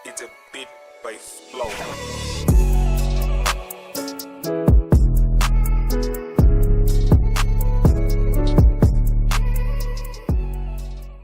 It's a bit by flow.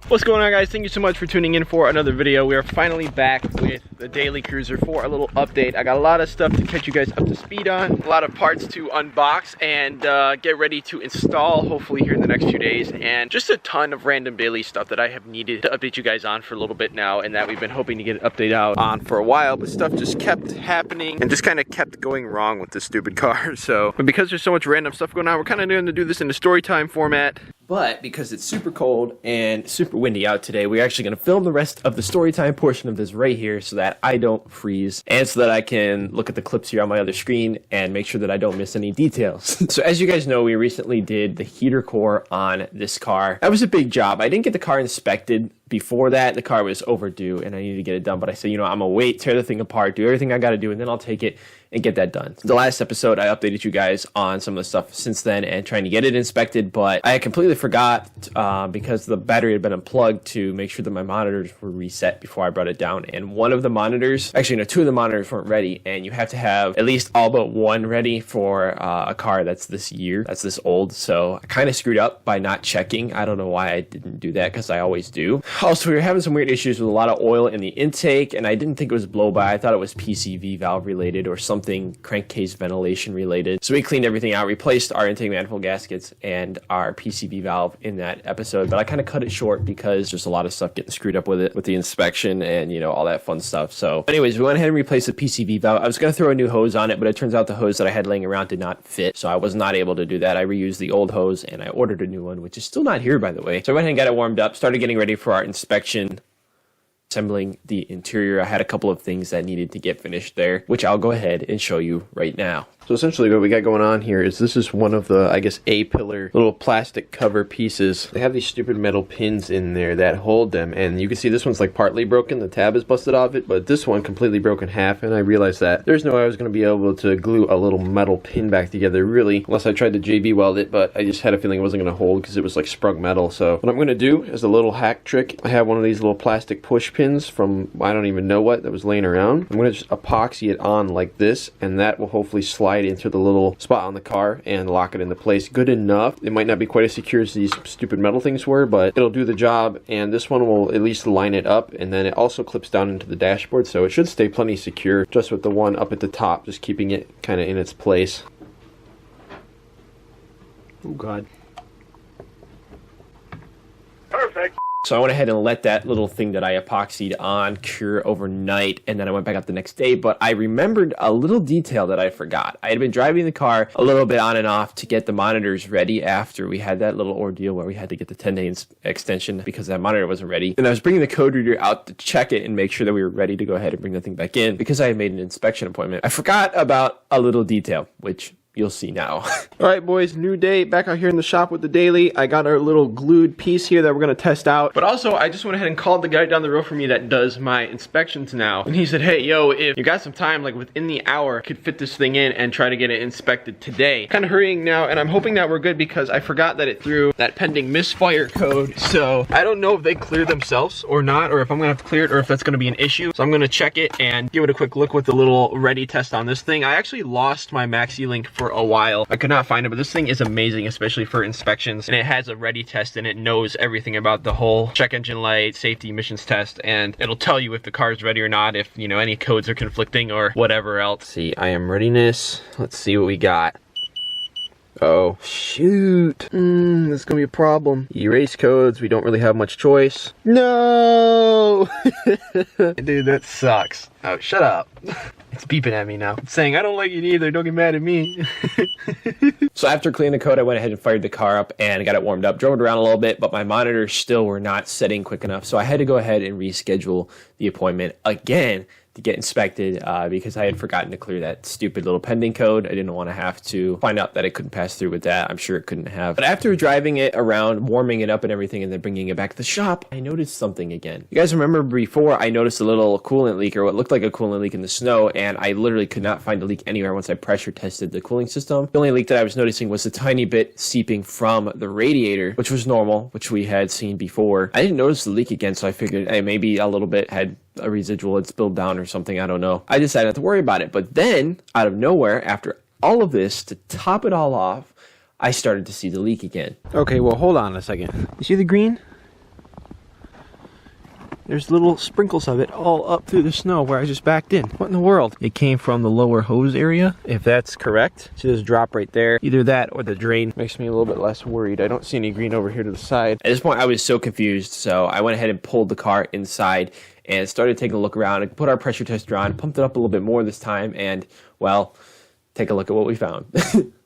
What's going on, guys? Thank you so much for tuning in for another video. We are finally back with the daily cruiser for a little update. I got a lot of stuff to catch you guys up to speed on, a lot of parts to unbox and get ready to install hopefully here in the next few days, and just a ton of random daily stuff that I have needed to update you guys on for a little bit now, and that we've been hoping to get an update out on for a while, but stuff just kept happening and just kind of kept going wrong with this stupid car. But because there's so much random stuff going on, we're kind of going to do this in a story time format. But because it's super cold and super windy out today, we're actually going to film the rest of the story time portion of this right here so that I don't freeze and so that I can look at the clips here on my other screen and make sure that I don't miss any details. So as you guys know, we recently did the heater core on this car. That was a big job. I didn't get the car inspected. Before that, the car was overdue and I needed to get it done, but I said, you know, I'm gonna wait, tear the thing apart, do everything I gotta do, and then I'll take it and get that done. The last episode, I updated you guys on some of the stuff since then and trying to get it inspected, but I completely forgot because the battery had been unplugged to make sure that my monitors were reset before I brought it down. And one of the monitors, actually no, two of the monitors weren't ready, and you have to have at least all but one ready for a car that's this old. So I kind of screwed up by not checking. I don't know why I didn't do that, because I always do. Also, we were having some weird issues with a lot of oil in the intake, and I didn't think it was blow-by. I thought it was PCV valve related or something crankcase ventilation related. So we cleaned everything out, replaced our intake manifold gaskets and our PCV valve in that episode, but I kind of cut it short because there's a lot of stuff getting screwed up with it, with the inspection and, you know, all that fun stuff. So anyways, we went ahead and replaced the PCV valve. I was going to throw a new hose on it, but it turns out the hose that I had laying around did not fit, so I was not able to do that. I reused the old hose and I ordered a new one, which is still not here, by the way. So I went ahead and got it warmed up, started getting ready for our inspection, assembling the interior. I had a couple of things that needed to get finished there, which I'll go ahead and show you right now. So essentially what we got going on here is this is one of the, I guess, A-pillar little plastic cover pieces. They have these stupid metal pins in there that hold them, and you can see this one's like partly broken. The tab is busted off it, but this one completely broke in half, and I realized that there's no way I was going to be able to glue a little metal pin back together, really, unless I tried to JB weld it, but I just had a feeling it wasn't going to hold because it was like sprung metal. So what I'm going to do is a little hack trick. I have one of these little plastic push pins from I don't even know what that was laying around. I'm going to just epoxy it on like this, and that will hopefully slide into the little spot on the car and lock it into place good enough. It might not be quite as secure as these stupid metal things were, but it'll do the job, and this one will at least line it up, and then it also clips down into the dashboard, so it should stay plenty secure just with the one up at the top, just keeping it kind of in its place. Oh god. Perfect. So I went ahead and let that little thing that I epoxied on cure overnight, and then I went back out the next day, but I remembered a little detail that I forgot. I had been driving the car a little bit on and off to get the monitors ready after we had that little ordeal where we had to get the 10-day extension because that monitor wasn't ready. And I was bringing the code reader out to check it and make sure that we were ready to go ahead and bring the thing back in because I had made an inspection appointment. I forgot about a little detail, which you'll see now. Alright boys, new day, back out here in the shop with the daily. I got our little glued piece here that we're going to test out. But also, I just went ahead and called the guy down the road from me that does my inspections now. And he said, hey, yo, if you got some time, like within the hour, could fit this thing in and try to get it inspected today. Kind of hurrying now, and I'm hoping that we're good because I forgot that it threw that pending misfire code. So I don't know if they clear themselves or not, or if I'm going to have to clear it, or if that's going to be an issue. So I'm going to check it and give it a quick look with the little ready test on this thing. I actually lost my Maxi Link for a while. I could not find it, but this thing is amazing, especially for inspections, and it has a ready test and it knows everything about the whole check engine light, safety emissions test, and it'll tell you if the car is ready or not, if, you know, any codes are conflicting or whatever else. Let's see, I am readiness. Let's see what we got. Oh, shoot. This is gonna be a problem. Erase codes, we don't really have much choice. No! Dude, that sucks. Oh, shut up. It's beeping at me now. It's saying, I don't like it either, don't get mad at me. So after cleaning the code, I went ahead and fired the car up and got it warmed up, drove it around a little bit, but my monitors still were not setting quick enough, so I had to go ahead and reschedule the appointment again. to get inspected because I had forgotten to clear that stupid little pending code. I didn't want to have to find out that it couldn't pass through with that. I'm sure it couldn't have. But after driving it around, warming it up and everything, and then bringing it back to the shop, I noticed something again. You guys remember before I noticed a little coolant leak, or what looked like a coolant leak in the snow, and I literally could not find a leak anywhere once I pressure tested the cooling system. The only leak that I was noticing was a tiny bit seeping from the radiator, which was normal, which we had seen before. I didn't notice the leak again, so I figured, hey, maybe a little bit had a residual had spilled down or something. I don't know. I decided not to worry about it. But then, out of nowhere, after all of this, to top it all off, I started to see the leak again. Okay, well, hold on a second. You see the green? There's little sprinkles of it all up through the snow where I just backed in. What in the world? It came from the lower hose area, if that's correct. See this drop right there? Either that or the drain. Makes me a little bit less worried. I don't see any green over here to the side. At this point, I was so confused, so I went ahead and pulled the car inside and started taking a look around and put our pressure tester on, pumped it up a little bit more this time, and, well, take a look at what we found.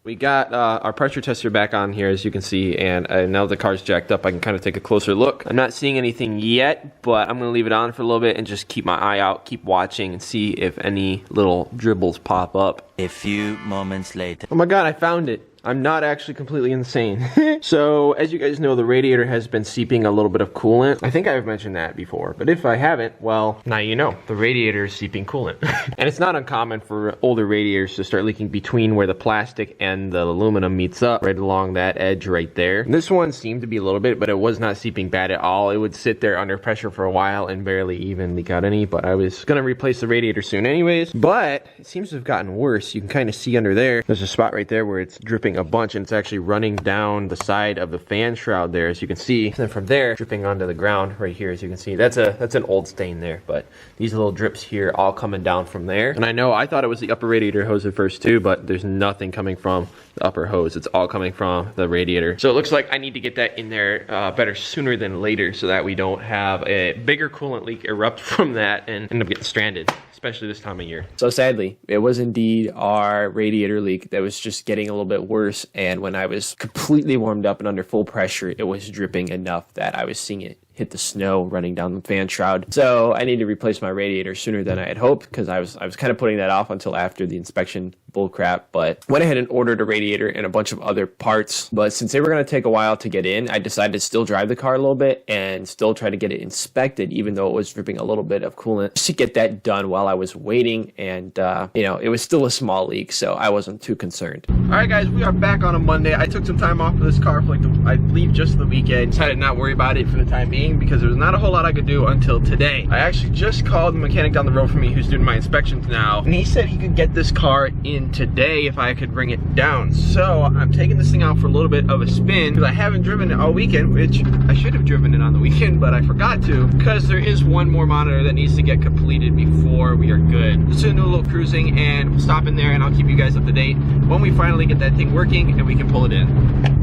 We got our pressure tester back on here, as you can see, and now the car's jacked up, I can kind of take a closer look. I'm not seeing anything yet, but I'm going to leave it on for a little bit and just keep my eye out, keep watching, and see if any little dribbles pop up. A few moments later. Oh my god, I found it. I'm not actually completely insane. So, as you guys know, the radiator has been seeping a little bit of coolant. I think I've mentioned that before, but if I haven't, well, now you know. The radiator is seeping coolant. And it's not uncommon for older radiators to start leaking between where the plastic and the aluminum meets up, right along that edge right there. And this one seemed to be a little bit, but it was not seeping bad at all. It would sit there under pressure for a while and barely even leak out any, but I was gonna replace the radiator soon anyways. But it seems to have gotten worse. You can kind of see under there, there's a spot right there where it's dripping a bunch, and it's actually running down the side of the fan shroud there, as you can see. And then from there, dripping onto the ground right here, as you can see. That's an old stain there, but these little drips here all coming down from there. And I know I thought it was the upper radiator hose at first too, but there's nothing coming from the upper hose. It's all coming from the radiator. So it looks like I need to get that in there better sooner than later, so that we don't have a bigger coolant leak erupt from that and end up getting stranded, especially this time of year. So sadly, it was indeed our radiator leak that was just getting a little bit worse, and when I was completely warmed up and under full pressure, it was dripping enough that I was seeing it hit the snow running down the fan shroud. So I need to replace my radiator sooner than I had hoped, because I was kind of putting that off until after the inspection bullcrap, but went ahead and ordered a radiator and a bunch of other parts. But since they were going to take a while to get in, I decided to still drive the car a little bit and still try to get it inspected, even though it was dripping a little bit of coolant, just to get that done while I was waiting. And you know, it was still a small leak, so I wasn't too concerned. All right guys, we are back on a Monday. I took some time off of this car for I believe just the weekend. Decided not worry about it for the time being, because there was not a whole lot I could do until today. I actually just called the mechanic down the road from me who's doing my inspections now, and he said he could get this car in today if I could bring it down. So I'm taking this thing out for a little bit of a spin, because I haven't driven it all weekend, which I should have driven it on the weekend, but I forgot to, because there is one more monitor that needs to get completed before we are good. Just doing a little cruising, and we'll stop in there and I'll keep you guys up to date when we finally get that thing working and we can pull it in.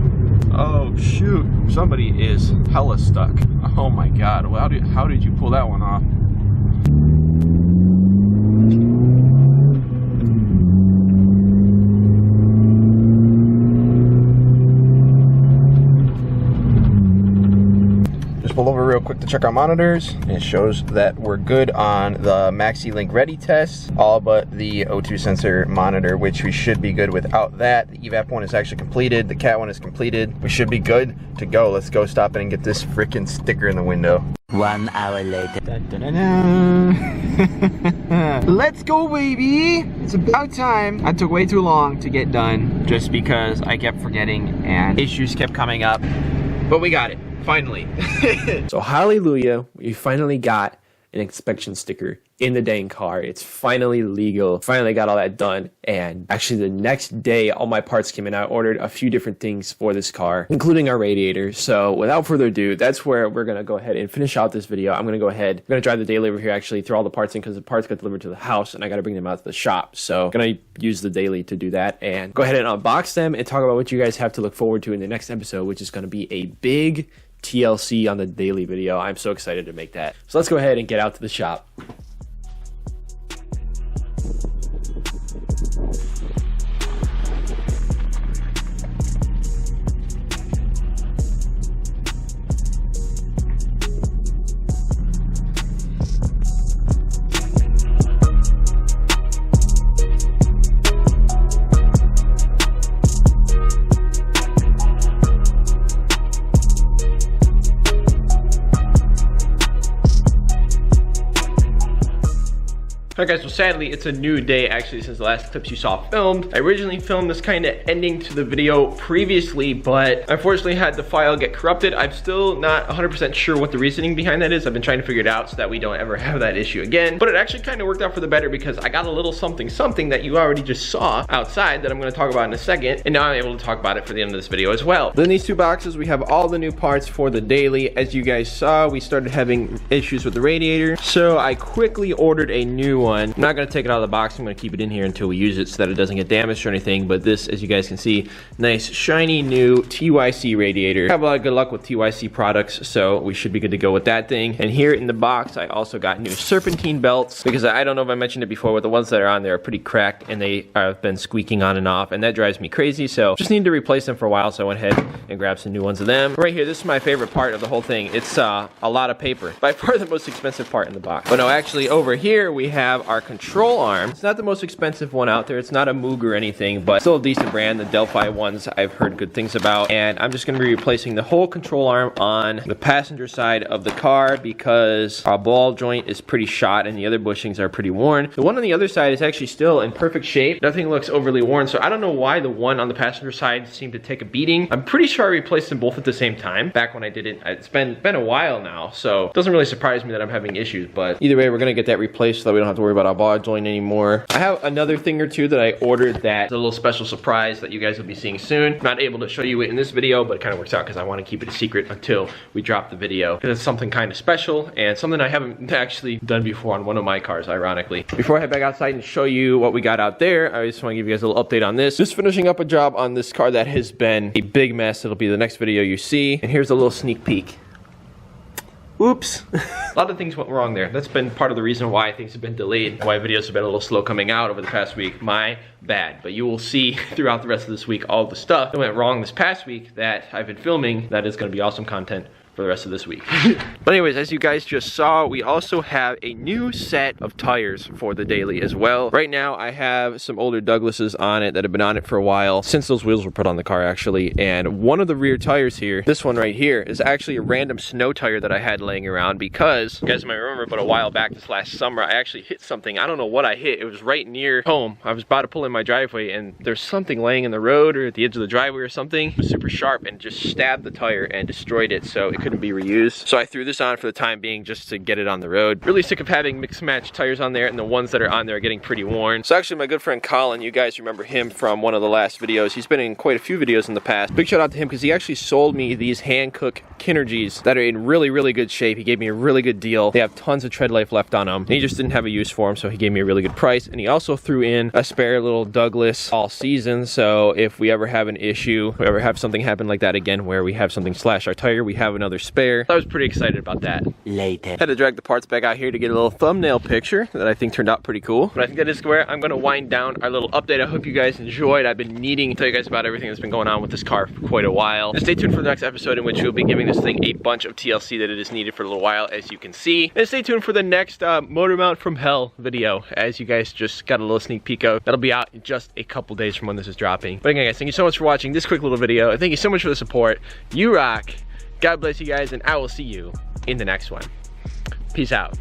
Oh shoot, somebody is hella stuck. Oh my god, well, how did you pull that one off? Just pull over real quick to check our monitors, and it shows that we're good on the MaxiLink Ready test, all but the O2 sensor monitor, which we should be good without that. The evap one is actually completed, the cat one is completed. We should be good to go. Let's go stop in and get this freaking sticker in the window. 1 hour later. Da, da, da, da. Let's go, baby! It's about time. I took way too long to get done just because I kept forgetting and issues kept coming up, but we got it. Finally. So hallelujah, we finally got an inspection sticker in the dang car. It's finally legal. Finally got all that done. And actually the next day, all my parts came in. I ordered a few different things for this car, including our radiator. So without further ado, that's where we're going to go ahead and finish out this video. I'm going to drive the daily over here, actually throw all the parts in, because the parts got delivered to the house and I got to bring them out to the shop. So I'm going to use the daily to do that and go ahead and unbox them and talk about what you guys have to look forward to in the next episode, which is going to be a big TLC on the daily video. I'm so excited to make that. So let's go ahead and get out to the shop. Alright guys, well sadly it's a new day actually since the last clips you saw filmed. I originally filmed this kind of ending to the video previously, but unfortunately had the file get corrupted. I'm still not 100% sure what the reasoning behind that is. I've been trying to figure it out so that we don't ever have that issue again. But it actually kind of worked out for the better because I got a little something that you already just saw outside that I'm going to talk about in a second, and now I'm able to talk about it for the end of this video as well. In these two boxes we have all the new parts for the daily. As you guys saw, we started having issues with the radiator, so I quickly ordered a new one. I'm not going to take it out of the box. I'm going to keep it in here until we use it so that it doesn't get damaged or anything. But this, as you guys can see, nice shiny new TYC radiator. I have a lot of good luck with TYC products, so we should be good to go with that thing. And here in the box I also got new serpentine belts, because I don't know if I mentioned it before, but the ones that are on there are pretty cracked and they have been squeaking on and off, and that drives me crazy, so just need to replace them for a while. So I went ahead and grabbed some new ones of them. Right here, this is my favorite part of the whole thing. It's a lot of paper, by far the most expensive part in the box. But no, actually over here we have our control arm. It's not the most expensive one out there. It's not a Moog or anything, but still a decent brand. The Delphi ones I've heard good things about, and I'm just going to be replacing the whole control arm on the passenger side of the car because our ball joint is pretty shot and the other bushings are pretty worn. The one on the other side is actually still in perfect shape. Nothing looks overly worn, so I don't know why the one on the passenger side seemed to take a beating. I'm pretty sure I replaced them both at the same time back when I did it. It's been a while now, so it doesn't really surprise me that I'm having issues, but either way we're gonna get that replaced so that we don't have to worry about our ball joint anymore. I have another thing or two that I ordered that's a little special surprise that you guys will be seeing soon. I'm not able to show you it in this video, but it kind of works out because I want to keep it a secret until we drop the video, because it's something kind of special and something I haven't actually done before on one of my cars, ironically. Before I head back outside and show you what we got out there, I just want to give you guys a little update on this. Just finishing up a job on this car that has been a big mess. It'll be the next video you see, and here's a little sneak peek. Oops. A lot of things went wrong there. That's been part of the reason why things have been delayed, why videos have been a little slow coming out over the past week. My bad. But you will see throughout the rest of this week all the stuff that went wrong this past week that I've been filming that is going to be awesome content for the rest of this week. But anyways, as you guys just saw, we also have a new set of tires for the daily as well. Right now I have some older Douglases on it that have been on it for a while, since those wheels were put on the car actually, and one of the rear tires here, this one right here, is actually a random snow tire that I had laying around because, you guys might remember, but a while back this last summer I actually hit something. I don't know what I hit. It was right near home. I was about to pull in my driveway and there's something laying in the road or at the edge of the driveway or something. It was super sharp and just stabbed the tire and destroyed it, so it couldn't be reused. So I threw this on for the time being just to get it on the road. Really sick of having mix match tires on there, and the ones that are on there are getting pretty worn. So actually my good friend Colin, you guys remember him from one of the last videos. He's been in quite a few videos in the past. Big shout out to him because he actually sold me these Hankook Kinergies that are in really good shape. He gave me a really good deal. They have tons of tread life left on them, and he just didn't have a use for them, so he gave me a really good price. And he also threw in a spare little Douglas all season, so if we ever have an issue, we ever have something happen like that again where we have something slash our tire, we have another spare. So I was pretty excited about that. Later. Had to drag the parts back out here to get a little thumbnail picture that I think turned out pretty cool. But I think that is where I'm going to wind down our little update. I hope you guys enjoyed. I've been needing to tell you guys about everything that's been going on with this car for quite a while. And stay tuned for the next episode in which we'll be giving this thing a bunch of TLC that it is needed for a little while, as you can see. And stay tuned for the next motor mount from hell video, as you guys just got a little sneak peek of. That'll be out in just a couple days from when this is dropping. But again guys, thank you so much for watching this quick little video. And thank you so much for the support. You rock. God bless you guys, and I will see you in the next one. Peace out.